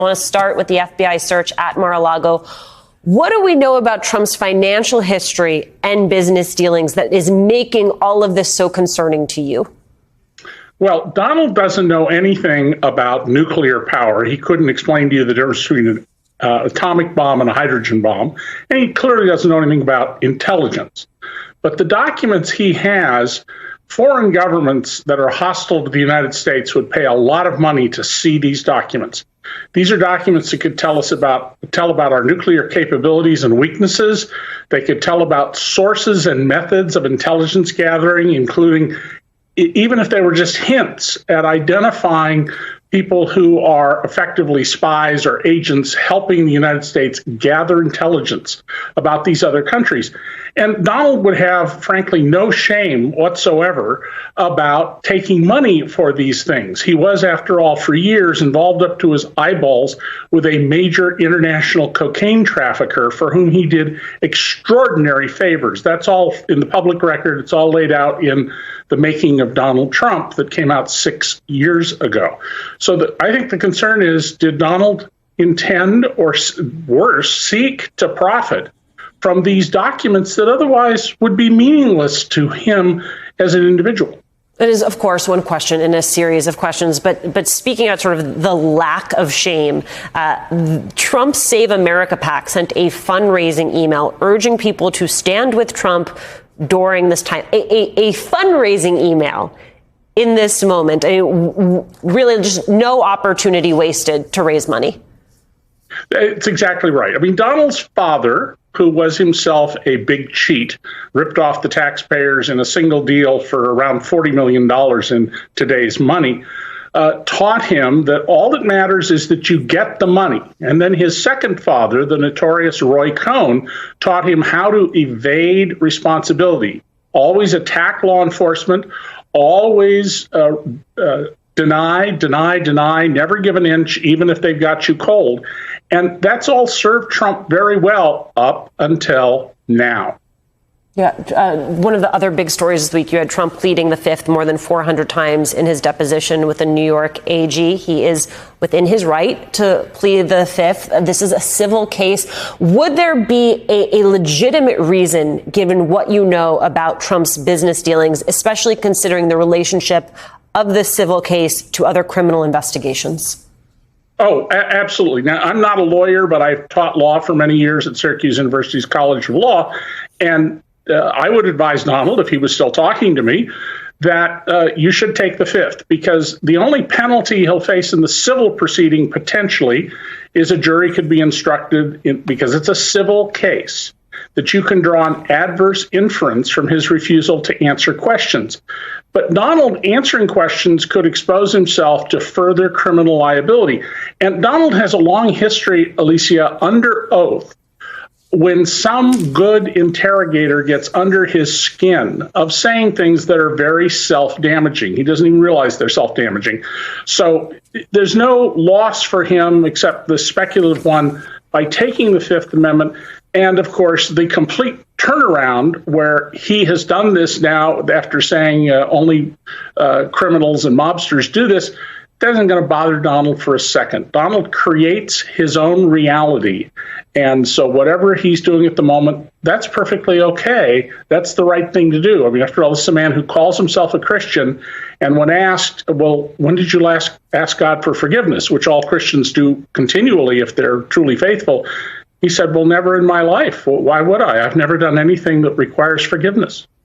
I want to start with the FBI search at Mar-A-Lago. What do we know about Trump's financial history and business dealings that is making all of this so concerning to you? Well, Donald doesn't know anything about nuclear power. He couldn't explain to you the difference between an atomic bomb and a hydrogen bomb. And he clearly doesn't know anything about intelligence. But the documents he has, foreign governments that are hostile to the United States would pay a lot of money to see these documents. These are documents that could tell about our nuclear capabilities and weaknesses. They could tell about sources and methods of intelligence gathering, including, even if they were just hints at identifying people who are effectively spies or agents helping the United States gather intelligence about these other countries. And Donald would have, frankly, no shame whatsoever about taking money for these things. He was, after all, for years involved up to his eyeballs with a major international cocaine trafficker for whom he did extraordinary favors. That's all in the public record. It's all laid out in The Making of Donald Trump that came out 6 years ago. So I think the concern is, did Donald intend, or worse, seek to profit from these documents that otherwise would be meaningless to him as an individual? That is, of course, one question in a series of questions. But speaking of sort of the lack of shame, Trump's Save America PAC sent a fundraising email urging people to stand with Trump during this time. A fundraising email in this moment. I mean, really just no opportunity wasted to raise money. It's exactly right. I mean, Donald's father, who was himself a big cheat, ripped off the taxpayers in a single deal for around $40 million in today's money, taught him that all that matters is that you get the money. And then his second father, the notorious Roy Cohn, taught him how to evade responsibility, always attack law enforcement, always deny, never give an inch, even if they've got you cold. And that's all served Trump very well up until now. Yeah. One of the other big stories this week, you had Trump pleading the fifth more than 400 times in his deposition with the New York AG. He is within his right to plead the fifth. This is a civil case. Would there be a legitimate reason, given what you know about Trump's business dealings, especially considering the relationship of this civil case to other criminal investigations? Oh, absolutely. Now, I'm not a lawyer, but I've taught law for many years at Syracuse University's College of Law. And I would advise Donald, if he was still talking to me, that you should take the fifth, because the only penalty he'll face in the civil proceeding potentially is a jury could be instructed, because it's a civil case, that you can draw an adverse inference from his refusal to answer questions. But Donald answering questions could expose himself to further criminal liability. And Donald has a long history, Alicia, under oath, when some good interrogator gets under his skin, of saying things that are very self-damaging. He doesn't even realize they're self-damaging. So there's no loss for him except the speculative one by taking the Fifth Amendment. And of course, the complete turnaround where he has done this now after saying only criminals and mobsters do this, that isn't going to bother Donald for a second. Donald creates his own reality. And so whatever he's doing at the moment, that's perfectly okay. That's the right thing to do. I mean, after all, this is a man who calls himself a Christian. And when asked, well, when did you last ask God for forgiveness, which all Christians do continually if they're truly faithful, he said, well, never in my life. Well, why would I? I've never done anything that requires forgiveness.